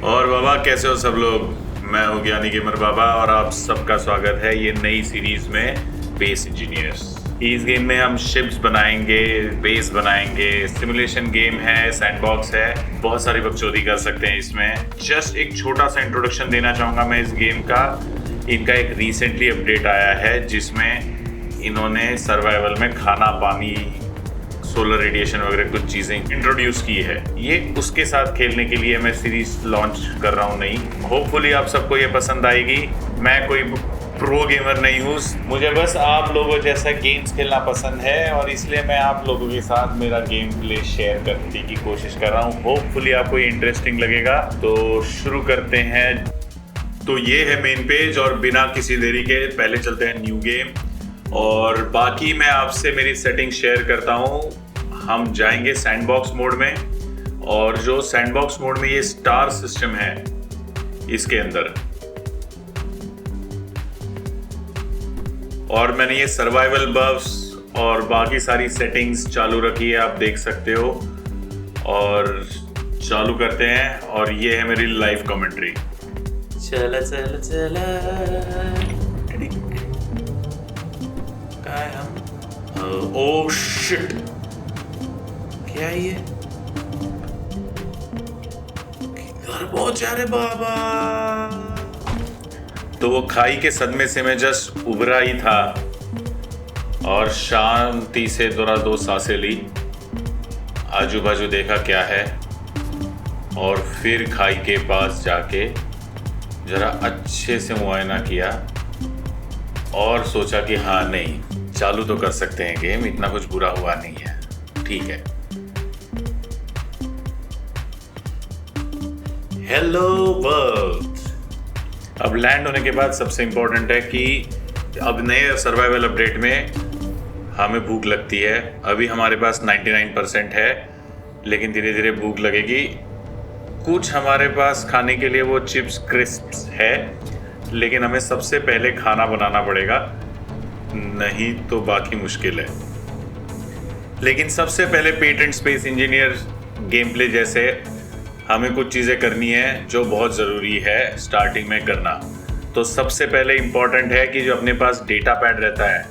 और बाबा कैसे हो सब लोग। मैं हूँ ज्ञानी गेमर बाबा और आप सबका स्वागत है ये नई सीरीज में बेस इंजीनियर्स। इस गेम में हम शिप्स बनाएंगे, बेस बनाएंगे, सिमुलेशन गेम है, सैंडबॉक्स है, बहुत सारी बकचोदी कर सकते हैं इसमें। जस्ट एक छोटा सा इंट्रोडक्शन देना चाहूँगा मैं इस गेम का। इनका एक रिसेंटली अपडेट आया है जिसमें इन्होंने सर्वाइवल में खाना पानी सोलर रेडिएशन वगैरह कुछ चीज़ें इंट्रोड्यूस की है। ये उसके साथ खेलने के लिए मैं सीरीज लॉन्च कर रहा हूँ नई। होपफुली आप सबको ये पसंद आएगी। मैं कोई प्रो गेमर नहीं हूँ, मुझे बस आप लोगों जैसा गेम्स खेलना पसंद है और इसलिए मैं आप लोगों के साथ मेरा गेम प्ले शेयर करने की कोशिश कर रहा हूँ। होपफुली आपको ये इंटरेस्टिंग लगेगा। तो शुरू करते हैं। तो ये है मेन पेज और बिना किसी देरी के पहले चलते हैं न्यू गेम। और बाकी मैं आपसे मेरी सेटिंग शेयर करता हूँ। हम जाएंगे सैंडबॉक्स मोड में और जो सैंडबॉक्स मोड में ये स्टार सिस्टम है इसके अंदर, और मैंने ये सर्वाइवल बफ्स और बाकी सारी सेटिंग्स चालू रखी है, आप देख सकते हो। और चालू करते हैं और ये है मेरी लाइव कमेंट्री। चला चला चला काय हम ओ शिट, क्या ये घर पहुंचा रे बाबा। तो वो खाई के सदमे से मैं जस्ट उभरा ही था और शांति से दो सांसें ली, आजू बाजू देखा क्या है और फिर खाई के पास जाके जरा अच्छे से मुआयना किया और सोचा कि हाँ नहीं, चालू तो कर सकते हैं गेम, इतना कुछ बुरा हुआ नहीं है, ठीक है। Hello world. अब लैंड होने के बाद सबसे इंपॉर्टेंट है कि अब नए सर्वाइवल अपडेट में हमें भूख लगती है। अभी हमारे पास 99% है, लेकिन धीरे धीरे भूख लगेगी। कुछ हमारे पास खाने के लिए वो चिप्स क्रिस्प्स है, लेकिन हमें सबसे पहले खाना बनाना पड़ेगा, नहीं तो बाकी मुश्किल है। लेकिन सबसे पहले patent space engineer game play जैसे हमें कुछ चीज़ें करनी है जो बहुत ज़रूरी है स्टार्टिंग में करना। तो सबसे पहले इम्पॉर्टेंट है कि जो अपने पास डेटा पैड रहता है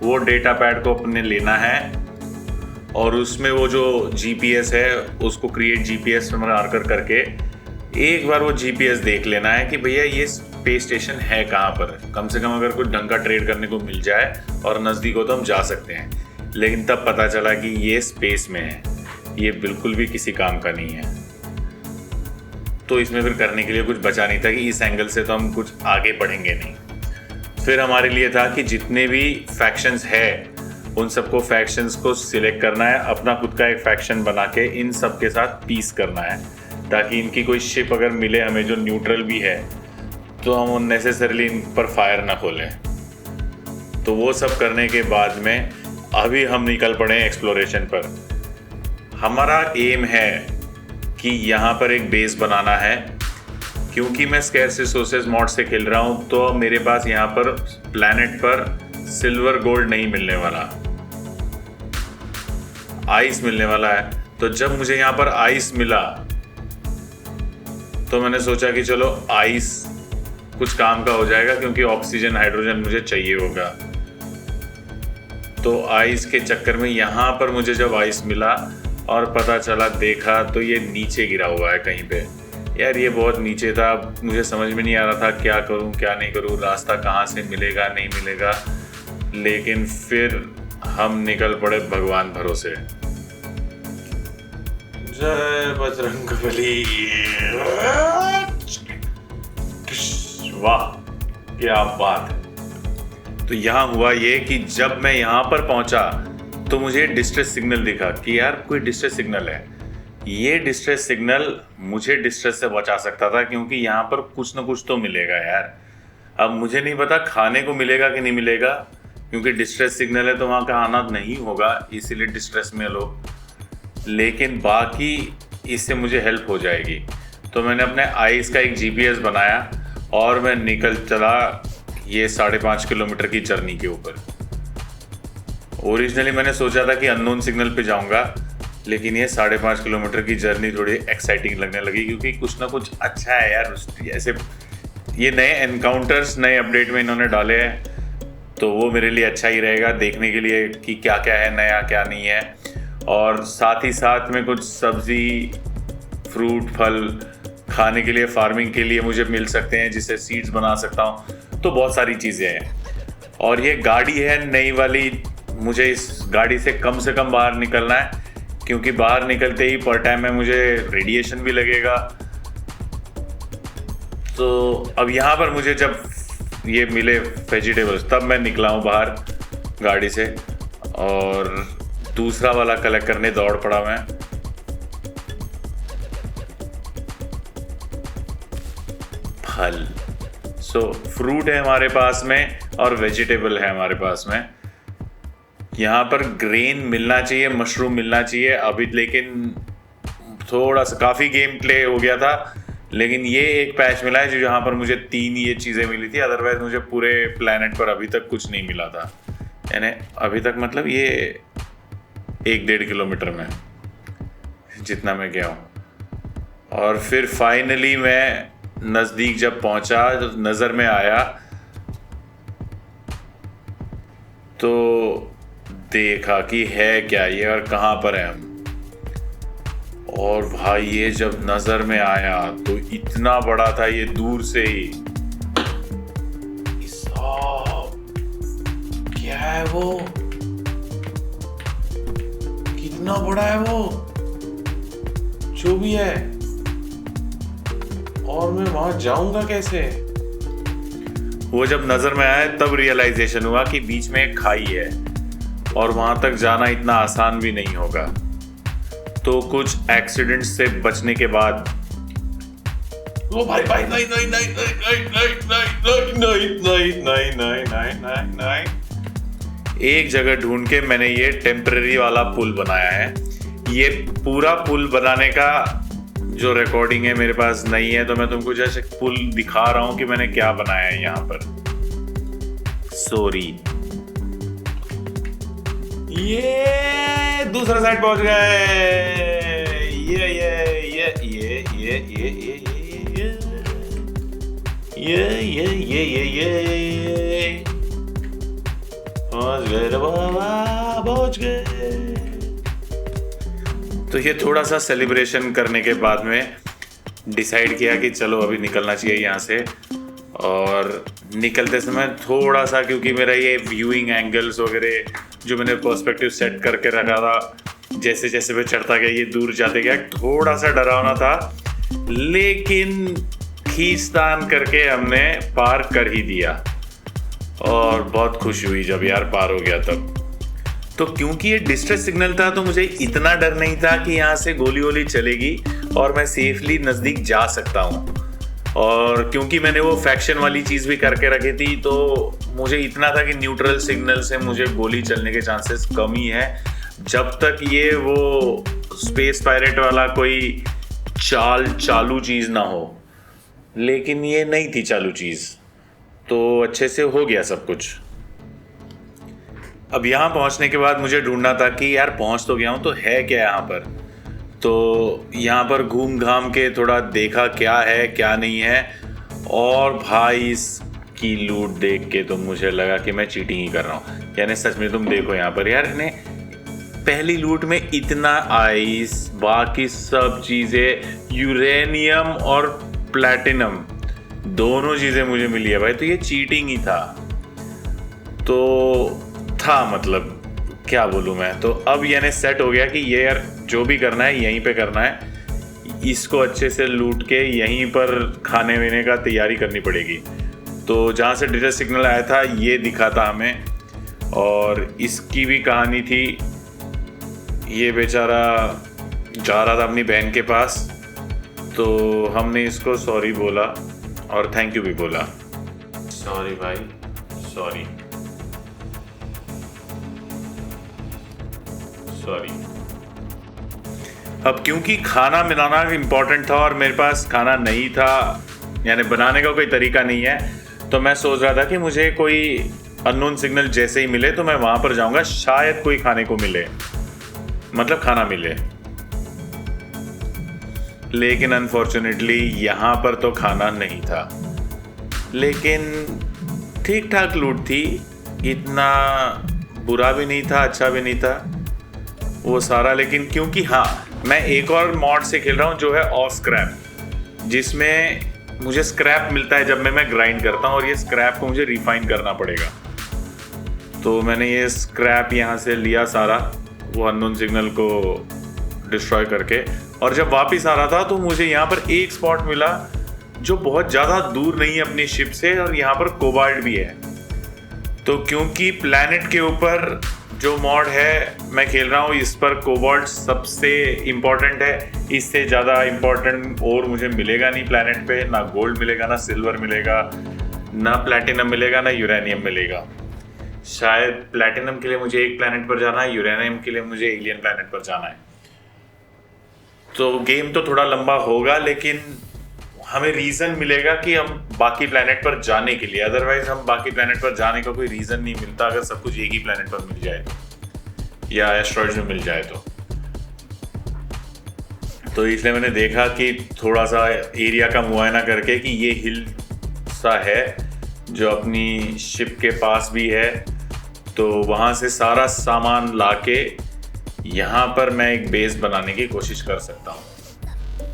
वो डेटा पैड को अपने लेना है और उसमें वो जो जीपीएस है उसको क्रिएट जीपीएस मार्कर करके एक बार वो जीपीएस देख लेना है कि भैया ये स्पेस स्टेशन है कहाँ पर। कम से कम अगर कुछ ढंग का ट्रेड करने को मिल जाए और नज़दीक हो तो हम जा सकते हैं, लेकिन तब पता चला कि ये स्पेस में है, ये बिल्कुल भी किसी काम का नहीं है। तो इसमें फिर करने के लिए कुछ बचा नहीं था कि इस एंगल से तो हम कुछ आगे बढ़ेंगे नहीं। फिर हमारे लिए था कि जितने भी फैक्शंस है उन सबको फैक्शंस को सिलेक्ट करना है, अपना खुद का एक फैक्शन बना के इन सब के साथ पीस करना है, ताकि इनकी कोई शिप अगर मिले हमें जो न्यूट्रल भी है तो हम अननेसेसरीली इन पर फायर ना खोलें। तो वो सब करने के बाद में अभी हम निकल पड़े एक्सप्लोरेशन पर। हमारा एम है कि यहाँ पर एक बेस बनाना है। क्योंकि मैं स्कैर्स रिसोर्सेज मॉड से खेल रहा हूँ तो मेरे पास यहाँ पर प्लैनेट पर सिल्वर गोल्ड नहीं मिलने वाला, आइस मिलने वाला है। तो जब मुझे यहाँ पर आइस मिला तो मैंने सोचा कि चलो आइस कुछ काम का हो जाएगा, क्योंकि ऑक्सीजन हाइड्रोजन मुझे चाहिए होगा। तो आइस के चक्कर में यहाँ पर मुझे जब आइस मिला और पता चला, देखा तो ये नीचे गिरा हुआ है कहीं पे। यार ये बहुत नीचे था, मुझे समझ में नहीं आ रहा था क्या करूं क्या नहीं करूं, रास्ता कहाँ से मिलेगा नहीं मिलेगा। लेकिन फिर हम निकल पड़े भगवान भरोसे। जय बजरंगबली। वाह क्या बात है। तो यहाँ हुआ ये कि जब मैं यहाँ पर पहुंचा तो मुझे डिस्ट्रेस सिग्नल दिखा कि यार कोई डिस्ट्रेस सिग्नल है। ये डिस्ट्रेस सिग्नल मुझे डिस्ट्रेस से बचा सकता था, क्योंकि यहाँ पर कुछ ना कुछ तो मिलेगा यार। अब मुझे नहीं पता खाने को मिलेगा कि नहीं मिलेगा, क्योंकि डिस्ट्रेस सिग्नल है तो वहाँ का आना नहीं होगा, इसीलिए डिस्ट्रेस में लोग, लेकिन बाकी इससे मुझे हेल्प हो जाएगी। तो मैंने अपने आइस का एक जीपीएस बनाया और मैं निकल चला ये 5.5 किलोमीटर की जर्नी के ऊपर। ओरिजिनली मैंने सोचा था कि अननोन सिग्नल पे जाऊंगा, लेकिन ये 5.5 किलोमीटर की जर्नी थोड़ी एक्साइटिंग लगने लगी, क्योंकि कुछ ना कुछ अच्छा है यार। ऐसे ये नए एनकाउंटर्स नए अपडेट में इन्होंने डाले हैं, तो वो मेरे लिए अच्छा ही रहेगा देखने के लिए कि क्या क्या है नया, क्या नहीं है। और साथ ही साथ में कुछ सब्ज़ी, फ्रूट, फल खाने के लिए, फार्मिंग के लिए मुझे मिल सकते हैं, जिससे सीड्स बना सकता हूँ। तो बहुत सारी चीज़ें हैं। और ये गाड़ी है नई वाली, मुझे इस गाड़ी से कम बाहर निकलना है, क्योंकि बाहर निकलते ही पर टाइम में मुझे रेडिएशन भी लगेगा। तो अब यहाँ पर मुझे जब ये मिले वेजिटेबल्स, तब मैं निकला हूँ बाहर गाड़ी से, और दूसरा वाला कलेक्ट करने दौड़ पड़ा मैं। फल, सो फ्रूट है हमारे पास में और वेजिटेबल है हमारे पास में। यहाँ पर ग्रेन मिलना चाहिए, मशरूम मिलना चाहिए अभी, लेकिन थोड़ा सा काफ़ी गेम प्ले हो गया था। लेकिन ये एक पैच मिला है जो जहाँ पर मुझे 3 ये चीज़ें मिली थी, अदरवाइज मुझे पूरे प्लेनेट पर अभी तक कुछ नहीं मिला था। यानी अभी तक मतलब ये 1-1.5 किलोमीटर में जितना मैं गया हूँ। और फिर फाइनली मैं नज़दीक जब पहुँचा, नज़र में आया तो देखा कि है क्या ये और कहाँ पर है हम। और भाई ये जब नजर में आया तो इतना बड़ा था ये दूर से ही। क्या है वो? कितना बड़ा है वो? जो भी है, और मैं वहां जाऊंगा कैसे? वो जब नजर में आया तब रियलाइजेशन हुआ कि बीच में एक खाई है और वहां तक जाना इतना आसान भी नहीं होगा। तो कुछ एक्सीडेंट से बचने के बाद, ओ भाई भाई, नहीं नहीं नहीं नहीं नहीं नहीं नहीं नहीं नहीं नहीं नहीं नहीं नहीं, एक जगह ढूंढ के मैंने ये टेम्परेरी वाला पुल बनाया है। ये पूरा पुल बनाने का जो रिकॉर्डिंग है मेरे पास नहीं है, तो मैं तुमको जैसे पुल दिखा रहा हूँ कि मैंने क्या बनाया है यहाँ पर। सॉरी, ये दूसरा साइड पहुंच गए। ये ये ये ये ये ये ये ये ये ये पहुंच गए रे बाबा, पहुंच गए। तो ये थोड़ा सा सेलिब्रेशन करने के बाद में डिसाइड किया कि चलो अभी निकलना चाहिए यहाँ से। और निकलते समय थोड़ा सा, क्योंकि मेरा ये व्यूइंग एंगल्स वगैरह जो मैंने पर्सपेक्टिव सेट करके रखा था, जैसे जैसे मैं चढ़ता गया ये दूर जाते गया, थोड़ा सा डरावना था, लेकिन खींचतान करके हमने पार कर ही दिया। और बहुत खुशी हुई जब यार पार हो गया तब। तो क्योंकि ये डिस्ट्रेस सिग्नल था तो मुझे इतना डर नहीं था कि यहाँ से गोली वोली चलेगी और मैं सेफली नज़दीक जा सकता हूँ। और क्योंकि मैंने वो फैक्शन वाली चीज़ भी करके रखी थी, तो मुझे इतना था कि न्यूट्रल सिग्नल से मुझे गोली चलने के चांसेस कम ही है, जब तक ये वो स्पेस पायरेट वाला कोई चालू चीज़ ना हो। लेकिन ये नहीं थी चालू चीज़, तो अच्छे से हो गया सब कुछ। अब यहाँ पहुँचने के बाद मुझे ढूंढना था कि यार पहुँच तो गया हूँ, तो है क्या यहाँ पर। तो यहाँ पर घूम घाम के थोड़ा देखा क्या है क्या नहीं है, और भाई इसकी लूट देख के तो मुझे लगा कि मैं चीटिंग ही कर रहा हूँ। यानी सच में तुम देखो यहाँ पर यार, ने पहली लूट में इतना आइस, बाकी सब चीज़ें, यूरेनियम और प्लैटिनम दोनों चीज़ें मुझे मिली है भाई। तो ये चीटिंग ही था, तो था मतलब क्या बोलूँ मैं। तो अब यानी सेट हो गया कि ये यार जो भी करना है यहीं पे करना है, इसको अच्छे से लूट के यहीं पर खाने पीने का तैयारी करनी पड़ेगी। तो जहाँ से डिस्ट्रेस सिग्नल आया था ये दिखा था हमें, और इसकी भी कहानी थी। ये बेचारा जा रहा था अपनी बहन के पास, तो हमने इसको सॉरी बोला और थैंक यू भी बोला। सॉरी भाई, सॉरी सॉरी। अब क्योंकि खाना बनाना इम्पोर्टेंट था और मेरे पास खाना नहीं था, यानी बनाने का कोई तरीका नहीं है, तो मैं सोच रहा था कि मुझे कोई अननोन सिग्नल जैसे ही मिले तो मैं वहाँ पर जाऊँगा, शायद कोई खाने को मिले, मतलब खाना मिले। लेकिन अनफॉर्चुनेटली यहाँ पर तो खाना नहीं था, लेकिन ठीक ठाक लूट थी, इतना बुरा भी नहीं था अच्छा भी नहीं था वो सारा। लेकिन क्योंकि हाँ, मैं एक और मॉड से खेल रहा हूँ जो है ऑफ स्क्रैप, जिसमें मुझे स्क्रैप मिलता है जब मैं ग्राइंड करता हूँ, और ये स्क्रैप को मुझे रिफाइन करना पड़ेगा। तो मैंने ये स्क्रैप यहाँ से लिया सारा, वो अननोन सिग्नल को डिस्ट्रॉय करके, और जब वापस आ रहा था तो मुझे यहाँ पर एक स्पॉट मिला जो बहुत ज़्यादा दूर नहीं है अपनी शिप से, और यहाँ पर कोबाल्ट भी है। तो क्योंकि प्लैनेट के ऊपर जो मॉड है मैं खेल रहा हूँ, इस पर कोबाल्ट सबसे इम्पोर्टेंट है, इससे ज़्यादा इम्पोर्टेंट और मुझे मिलेगा नहीं प्लैनेट पे। ना गोल्ड मिलेगा, ना सिल्वर मिलेगा, ना प्लैटिनम मिलेगा, ना यूरेनियम मिलेगा। शायद प्लैटिनम के लिए मुझे एक प्लैनेट पर जाना है, यूरेनियम के लिए मुझे एलियन प्लैनेट पर जाना है। तो गेम तो थोड़ा लंबा होगा, लेकिन हमें रीज़न मिलेगा कि हम बाकी प्लैनेट पर जाने के लिए, अदरवाइज हम बाकी प्लैनेट पर जाने का कोई रीज़न नहीं मिलता अगर सब कुछ एक ही प्लैनेट पर मिल जाए या एस्ट्रॉइड्स में मिल जाए तो इसलिए मैंने देखा कि थोड़ा सा एरिया का मुआयना करके कि ये हिल सा है जो अपनी शिप के पास भी है, तो वहाँ से सारा सामान लाके यहाँ पर मैं एक बेस बनाने की कोशिश कर सकता हूँ।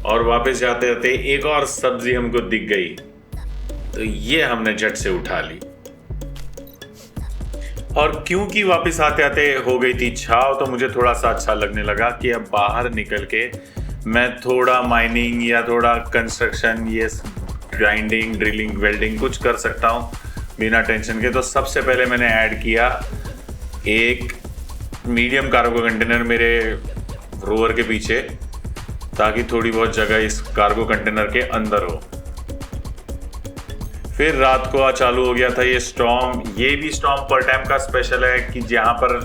और वापस जाते जाते एक और सब्जी हमको दिख गई, तो ये हमने झट से उठा ली। और क्योंकि वापस आते आते हो गई थी छाव, तो मुझे थोड़ा सा अच्छा लगने लगा कि अब बाहर निकल के मैं थोड़ा माइनिंग या थोड़ा कंस्ट्रक्शन, ये ग्राइंडिंग, ड्रिलिंग, वेल्डिंग कुछ कर सकता हूँ बिना टेंशन के। तो सबसे पहले मैंने ऐड किया एक मीडियम कार्गो कंटेनर मेरे रोवर के पीछे, ताकि थोड़ी बहुत जगह इस कार्गो कंटेनर के अंदर हो। फिर रात को चालू हो गया था ये स्टॉर्म। ये भी स्टॉर्म पर टाइम का स्पेशल है कि जहाँ पर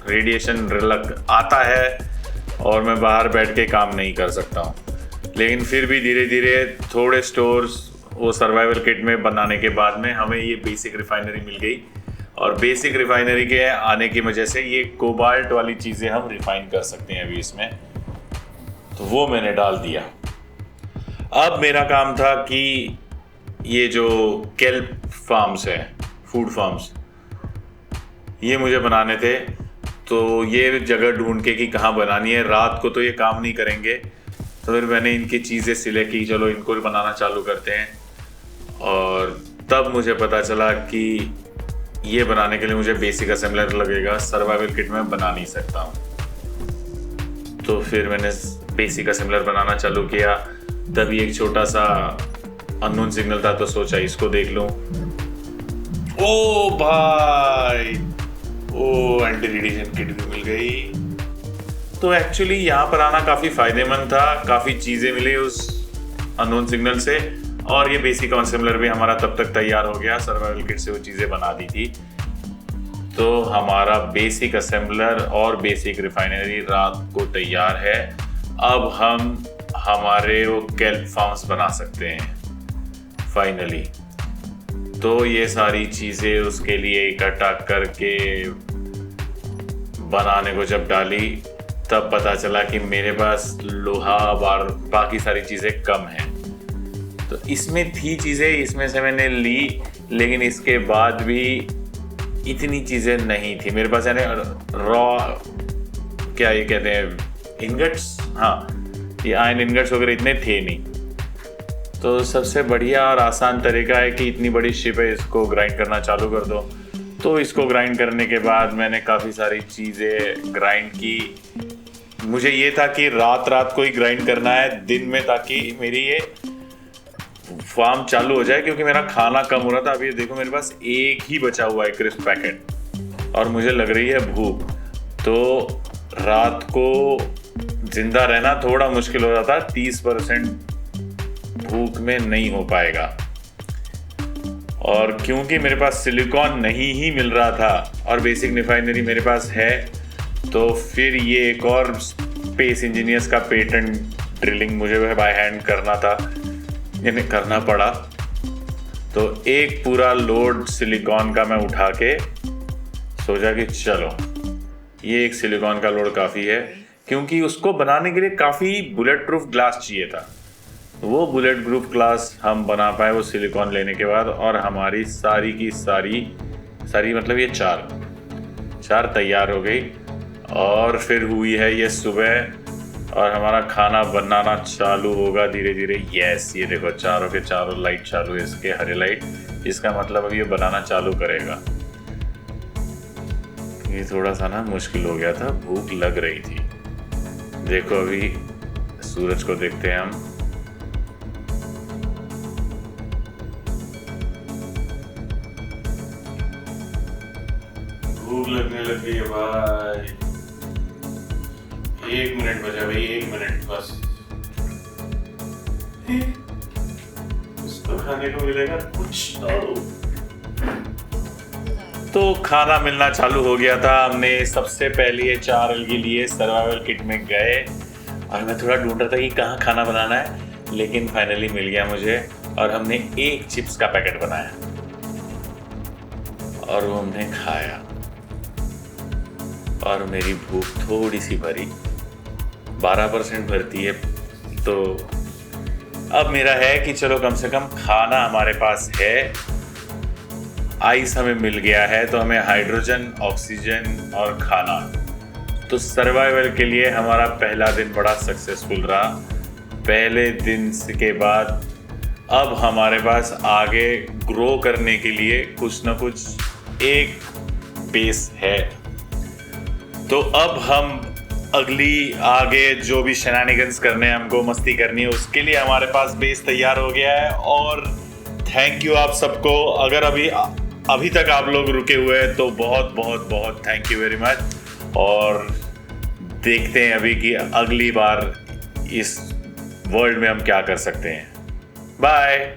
रेडिएशन आता है और मैं बाहर बैठ के काम नहीं कर सकता हूँ। लेकिन फिर भी धीरे धीरे थोड़े स्टोर्स वो सर्वाइवल किट में बनाने के बाद में हमें ये बेसिक रिफाइनरी मिल गई, और बेसिक रिफाइनरी के आने की वजह से ये कोबाल्ट वाली चीज़ें हम रिफाइन कर सकते हैं अभी इसमें। तो वो मैंने डाल दिया। अब मेरा काम था कि ये जो केल्प फार्म्स है, फूड फार्म्स, ये मुझे बनाने थे। तो ये जगह ढूंढ के कि कहाँ बनानी है, रात को तो ये काम नहीं करेंगे, तो फिर मैंने इनकी चीज़ें सिलेक्ट की, चलो इनको भी बनाना चालू करते हैं। और तब मुझे पता चला कि ये बनाने के लिए मुझे बेसिक असेंबलर लगेगा, सर्वाइवल किट में बना नहीं सकता हूँ। तो फिर मैंने बेसिक असेंबलर बनाना चालू किया। तभी एक छोटा सा अननोन सिग्नल था, तो सोचा इसको देख लूं। ओ भाई, ओ एंटी रेडिएशन किट भी मिल गई। तो एक्चुअली यहाँ पर आना काफ़ी फायदेमंद था, काफ़ी चीज़ें मिली उस अननोन सिग्नल से, और ये बेसिक असेंबलर भी हमारा तब तक तैयार हो गया। सर्वाइवल किट से वो चीज़ें बना दी थी। तो हमारा बेसिक असेंबलर और बेसिक रिफाइनरी रात को तैयार है। अब हम हमारे वो केल्प फार्म्स बना सकते हैं फाइनली। तो ये सारी चीज़ें उसके लिए इकट्ठा करके बनाने को जब डाली, तब पता चला कि मेरे पास लोहा और बाकी सारी चीज़ें कम हैं। तो इसमें थी चीज़ें, इसमें से मैंने ली, लेकिन इसके बाद भी इतनी चीज़ें नहीं थी मेरे पास। यानी रॉ, क्या ये कहते हैं, इंगट्स, हाँ, ये आयरन इंगट्स वगैरह इतने थे नहीं। तो सबसे बढ़िया और आसान तरीका है कि इतनी बड़ी शिप है, इसको ग्राइंड करना चालू कर दो। तो इसको ग्राइंड करने के बाद मैंने काफ़ी सारी चीज़ें ग्राइंड की। मुझे ये था कि रात को ही ग्राइंड करना है, दिन में, ताकि मेरी ये फार्म चालू हो जाए, क्योंकि मेरा खाना कम हो रहा था। अभी देखो मेरे पास एक ही बचा हुआ है क्रिस्प पैकेट, और मुझे लग रही है भूख। तो रात को जिंदा रहना थोड़ा मुश्किल हो जाता, 30% भूख में नहीं हो पाएगा। और क्योंकि मेरे पास सिलिकॉन नहीं ही मिल रहा था और बेसिक रिफाइनरी मेरे पास है, तो फिर ये एक और स्पेस इंजीनियर्स का पेटेंट ड्रिलिंग मुझे बाय हैंड करना था, यानी करना पड़ा। तो एक पूरा लोड सिलिकॉन का मैं उठा के सोचा कि चलो ये एक सिलिकॉन का लोड काफ़ी है, क्योंकि उसको बनाने के लिए काफ़ी बुलेट प्रूफ ग्लास चाहिए था। वो बुलेट प्रूफ ग्लास हम बना पाए वो सिलिकॉन लेने के बाद, और हमारी सारी की सारी मतलब ये चार तैयार हो गई। और फिर हुई है ये सुबह और हमारा खाना बनाना चालू होगा धीरे धीरे। यस, ये देखो चारों के चारों लाइट चालू है, इसके हरे लाइट, इसका मतलब अब ये बनाना चालू करेगा। ये थोड़ा सा ना मुश्किल हो गया था, भूख लग रही थी। देखो अभी सूरज को देखते हैं हम। भूख लगने लग गई है भाई। 1 मिनट बचा भाई, 1 मिनट बस। कुछ तो खाने को मिलेगा, कुछ तो खाना मिलना चालू हो गया था। हमने सबसे पहले ये 4 अलगी लिए, सर्वाइवल किट में गए और मैं थोड़ा ढूंढ रहा था कि कहाँ खाना बनाना है, लेकिन फाइनली मिल गया मुझे। और हमने एक चिप्स का पैकेट बनाया और वो हमने खाया और मेरी भूख थोड़ी सी भरी, 12% भरती है। तो अब मेरा है कि चलो कम से कम खाना हमारे पास है, आइस हमें मिल गया है, तो हमें हाइड्रोजन, ऑक्सीजन और खाना। तो सर्वाइवल के लिए हमारा पहला दिन बड़ा सक्सेसफुल रहा। पहले दिन के बाद अब हमारे पास आगे ग्रो करने के लिए कुछ ना कुछ एक बेस है। तो अब हम अगली आगे जो भी शेनानिगन्स करने हैं, हमको मस्ती करनी है, उसके लिए हमारे पास बेस तैयार हो गया है। और थैंक यू आप सबको। अगर अभी तक आप लोग रुके हुए हैं तो बहुत बहुत बहुत थैंक यू वेरी मच। और देखते हैं अभी कि अगली बार इस वर्ल्ड में हम क्या कर सकते हैं। बाय।